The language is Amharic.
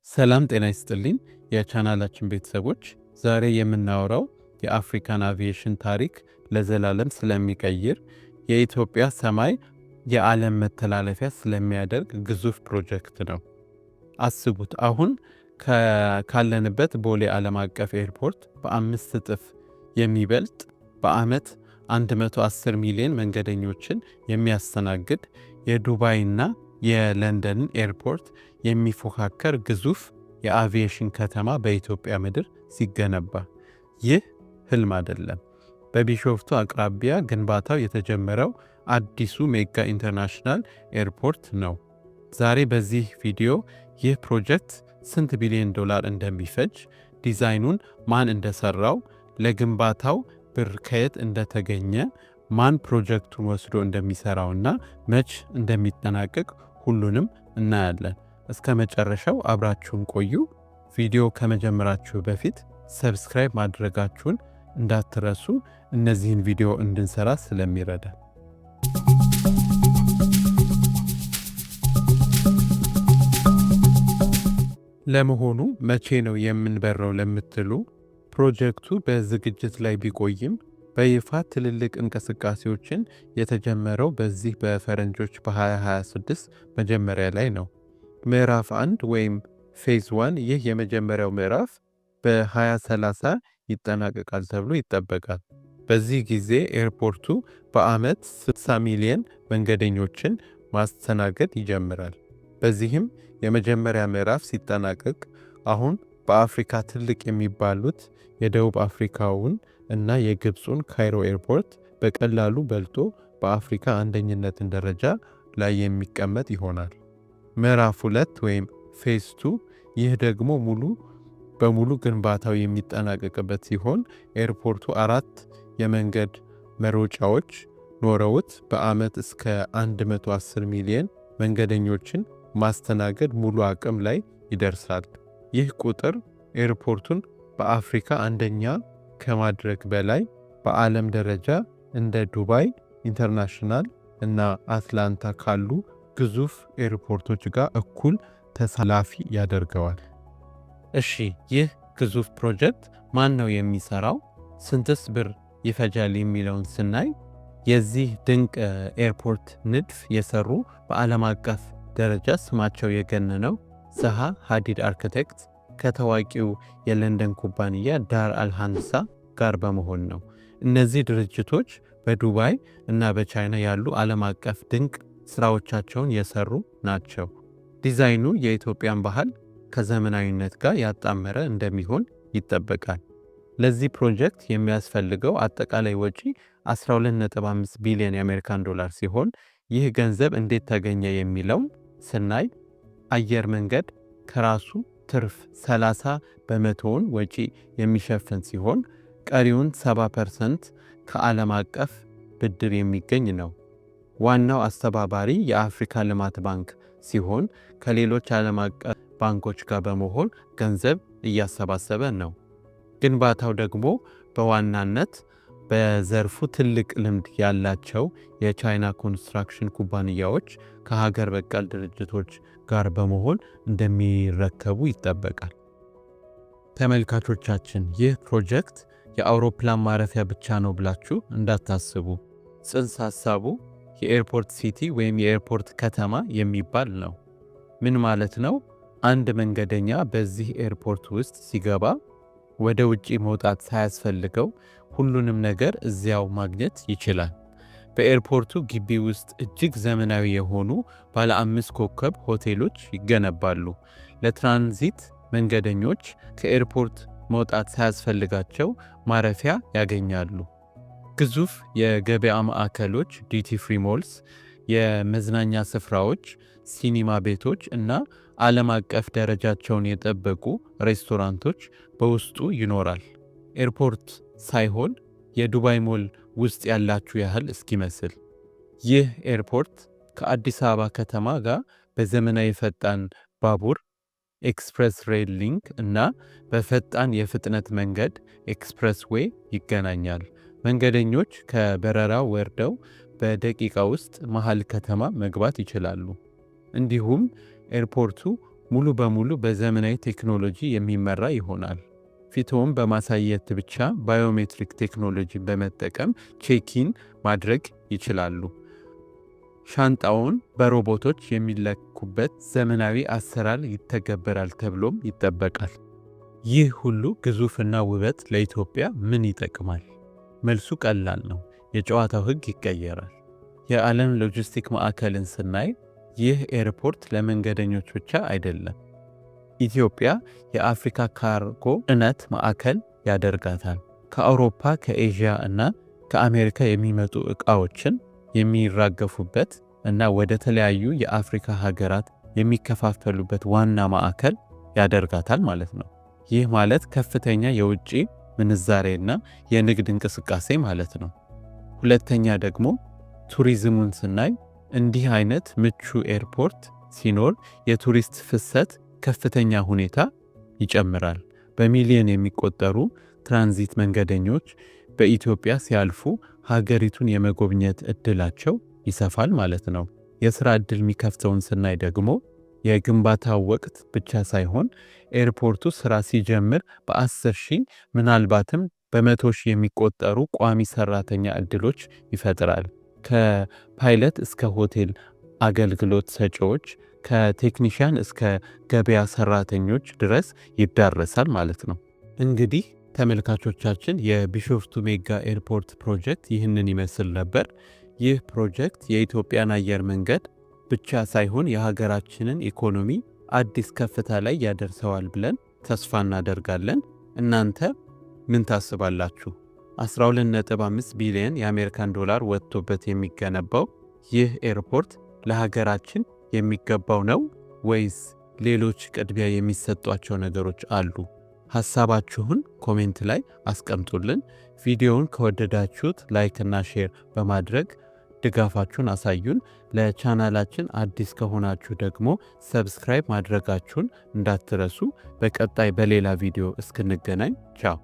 ሰላም ጤና ይስጥልኝ የቻናላችን ቤተሰቦች፣ ዛሬ የምናወራው የአፍሪካን አቪዬሽን ታሪክ ለዘላለም ስለሚቀይር የኢትዮጵያ ሰማይ የዓለም መተላለፊያ ስለሚያደርግ ግዙፍ ፕሮጀክት ነው። አስቡት፣ አሁን ካለንበት ቦሌ ዓለም አቀፍ ኤርፖርት በ5 እጥፍ የሚበልጥ በዓመት 110 ሚሊዮን መንገደኞችን የሚያስተናግድ የዱባይና የለንደንን ኤርፖርት የሚፎካከር ግዙፍ የአቪዬሽን ከተማ በኢትዮጵያ ምድር ሲገነባ፣ ይህ ህልም አይደለም። በቢሾፍቱ አቅራቢያ ግንባታው የተጀመረው አዲሱ ሜጋ ኢንተርናሽናል ኤርፖርት ነው። ዛሬ በዚህ ቪዲዮ ይህ ፕሮጀክት ስንት ቢሊዮን ዶላር እንደሚፈጅ፣ ዲዛይኑን ማን እንደሰራው፣ ለግንባታው ብር ከየት እንደተገኘ፣ ማን ፕሮጀክቱን ወስዶ እንደሚሰራውና መች እንደሚጠናቀቅ ሁሉንም እናያለን። እስከ መጨረሻው አብራችሁን ቆዩ። ቪዲዮ ከመጀመራችሁ በፊት ሰብስክራይብ ማድረጋችሁን እንዳትረሱ፣ እነዚህን ቪዲዮ እንድንሰራ ስለሚረዳ። ለመሆኑ መቼ ነው የምንበረው ለምትሉ፣ ፕሮጀክቱ በዝግጅት ላይ ቢቆይም በይፋ ትልልቅ እንቅስቃሴዎችን የተጀመረው በዚህ በፈረንጆች በ2026 መጀመሪያ ላይ ነው። ምዕራፍ 1 ወይም ፌዝ 1፣ ይህ የመጀመሪያው ምዕራፍ በ2030 ይጠናቀቃል ተብሎ ይጠበቃል። በዚህ ጊዜ ኤርፖርቱ በዓመት 60 ሚሊዮን መንገደኞችን ማስተናገድ ይጀምራል። በዚህም የመጀመሪያ ምዕራፍ ሲጠናቀቅ አሁን በአፍሪካ ትልቅ የሚባሉት የደቡብ አፍሪካውን እና የግብፁን ካይሮ ኤርፖርት በቀላሉ በልጦ በአፍሪካ አንደኝነትን ደረጃ ላይ የሚቀመጥ ይሆናል። ምዕራፍ 2 ወይም ፌዝ 2፣ ይህ ደግሞ ሙሉ በሙሉ ግንባታው የሚጠናቀቅበት ሲሆን ኤርፖርቱ 4 የመንገድ መሮጫዎች ኖረውት በዓመት እስከ 110 ሚሊዮን መንገደኞችን ማስተናገድ ሙሉ አቅም ላይ ይደርሳል። ይህ ቁጥር ኤርፖርቱን በአፍሪካ አንደኛ ከማድረግ በላይ በዓለም ደረጃ እንደ ዱባይ ኢንተርናሽናል እና አትላንታ ካሉ ግዙፍ ኤርፖርቶች ጋር እኩል ተሳላፊ ያደርገዋል። እሺ፣ ይህ ግዙፍ ፕሮጀክት ማን ነው የሚሰራው? ስንትስ ብር ይፈጃል የሚለውን ስናይ፣ የዚህ ድንቅ ኤርፖርት ንድፍ የሰሩ በዓለም አቀፍ ደረጃ ስማቸው የገነነው ዛሃ ሀዲድ አርክቴክት ከታዋቂው የለንደን ኩባንያ ዳር አልሃንሳ ጋር በመሆን ነው። እነዚህ ድርጅቶች በዱባይ እና በቻይና ያሉ ዓለም አቀፍ ድንቅ ስራዎቻቸውን የሰሩ ናቸው። ዲዛይኑ የኢትዮጵያን ባህል ከዘመናዊነት ጋር ያጣመረ እንደሚሆን ይጠበቃል። ለዚህ ፕሮጀክት የሚያስፈልገው አጠቃላይ ወጪ 12.5 ቢሊዮን የአሜሪካን ዶላር ሲሆን፣ ይህ ገንዘብ እንዴት ተገኘ የሚለው ስናይ፣ አየር መንገድ ከራሱ ትርፍ 30 በመቶውን ወጪ የሚሸፍን ሲሆን ቀሪውን 70% ከዓለም አቀፍ ብድር የሚገኝ ነው። ዋናው አስተባባሪ የአፍሪካ ልማት ባንክ ሲሆን ከሌሎች ዓለም አቀፍ ባንኮች ጋር በመሆን ገንዘብ እያሰባሰበ ነው። ግንባታው ደግሞ በዋናነት በዘርፉ ትልቅ ልምድ ያላቸው የቻይና ኮንስትራክሽን ኩባንያዎች ከሀገር በቀል ድርጅቶች ጋር በመሆን እንደሚረከቡ ይጠበቃል። ተመልካቾቻችን፣ ይህ ፕሮጀክት የአውሮፕላን ማረፊያ ብቻ ነው ብላችሁ እንዳታስቡ። ጽንሰ ሐሳቡ የኤርፖርት ሲቲ ወይም የኤርፖርት ከተማ የሚባል ነው። ምን ማለት ነው? አንድ መንገደኛ በዚህ ኤርፖርት ውስጥ ሲገባ ወደ ውጪ መውጣት ሳያስፈልገው ሁሉንም ነገር እዚያው ማግኘት ይችላል። በኤርፖርቱ ግቢ ውስጥ እጅግ ዘመናዊ የሆኑ ባለ 5 ኮከብ ሆቴሎች ይገነባሉ። ለትራንዚት መንገደኞች ከኤርፖርት መውጣት ሳያስፈልጋቸው ማረፊያ ያገኛሉ። ግዙፍ የገበያ ማዕከሎች፣ ዲቲ ፍሪ ሞልስ፣ የመዝናኛ ስፍራዎች፣ ሲኒማ ቤቶች እና ዓለም አቀፍ ደረጃቸውን የጠበቁ ሬስቶራንቶች በውስጡ ይኖራል። ኤርፖርት ሳይሆን የዱባይ ሞል ውስጥ ያላችሁ ያህል እስኪመስል። ይህ ኤርፖርት ከአዲስ አበባ ከተማ ጋር በዘመናዊ ፈጣን ባቡር ኤክስፕሬስ ሬል ሊንክ እና በፈጣን የፍጥነት መንገድ ኤክስፕሬስ ዌይ ይገናኛል። መንገደኞች ከበረራው ወርደው በደቂቃ ውስጥ መሃል ከተማ መግባት ይችላሉ። እንዲሁም ኤርፖርቱ ሙሉ በሙሉ በዘመናዊ ቴክኖሎጂ የሚመራ ይሆናል። ፊትዎን በማሳየት ብቻ ባዮሜትሪክ ቴክኖሎጂ በመጠቀም ቼኪን ማድረግ ይችላሉ። ሻንጣውን በሮቦቶች የሚለኩበት ዘመናዊ አሰራር ይተገበራል ተብሎም ይጠበቃል። ይህ ሁሉ ግዙፍና ውበት ለኢትዮጵያ ምን ይጠቅማል? መልሱ ቀላል ነው። የጨዋታው ሕግ ይቀየራል። የዓለም ሎጂስቲክ ማዕከልን ስናይ ይህ ኤርፖርት ለመንገደኞች ብቻ አይደለም። ኢትዮጵያ የአፍሪካ ካርጎ ጭነት ማዕከል ያደርጋታል። ከአውሮፓ፣ ከኤዥያ እና ከአሜሪካ የሚመጡ ዕቃዎችን የሚራገፉበት እና ወደ ተለያዩ የአፍሪካ ሀገራት የሚከፋፈሉበት ዋና ማዕከል ያደርጋታል ማለት ነው። ይህ ማለት ከፍተኛ የውጭ ምንዛሬና የንግድ እንቅስቃሴ ማለት ነው። ሁለተኛ ደግሞ ቱሪዝሙን ስናይ እንዲህ አይነት ምቹ ኤርፖርት ሲኖር የቱሪስት ፍሰት ከፍተኛ ሁኔታ ይጨምራል። በሚሊዮን የሚቆጠሩ ትራንዚት መንገደኞች በኢትዮጵያ ሲያልፉ ሀገሪቱን የመጎብኘት እድላቸው ይሰፋል ማለት ነው። የሥራ ዕድል የሚከፍተውን ስናይ ደግሞ የግንባታው ወቅት ብቻ ሳይሆን ኤርፖርቱ ሥራ ሲጀምር በ10 ሺህ ምናልባትም በ100 ሺህ የሚቆጠሩ ቋሚ ሠራተኛ ዕድሎች ይፈጥራል። ከፓይለት እስከ ሆቴል አገልግሎት ሰጪዎች፣ ከቴክኒሽያን እስከ ገበያ ሠራተኞች ድረስ ይዳረሳል ማለት ነው። እንግዲህ ተመልካቾቻችን የቢሾፍቱ ሜጋ ኤርፖርት ፕሮጀክት ይህንን ይመስል ነበር። ይህ ፕሮጀክት የኢትዮጵያን አየር መንገድ ብቻ ሳይሆን የሀገራችንን ኢኮኖሚ አዲስ ከፍታ ላይ ያደርሰዋል ብለን ተስፋ እናደርጋለን። እናንተ ምን ታስባላችሁ? 12.5 ቢሊዮን የአሜሪካን ዶላር ወጥቶበት የሚገነባው ይህ ኤርፖርት ለሀገራችን የሚገባው ነው ወይስ ሌሎች ቅድሚያ የሚሰጧቸው ነገሮች አሉ? ሐሳባችሁን ኮሜንት ላይ አስቀምጡልን። ቪዲዮውን ከወደዳችሁት ላይክ እና ሼር በማድረግ ድጋፋችሁን አሳዩን። ለቻናላችን አዲስ ከሆናችሁ ደግሞ ሰብስክራይብ ማድረጋችሁን እንዳትረሱ። በቀጣይ በሌላ ቪዲዮ እስክንገናኝ ቻው።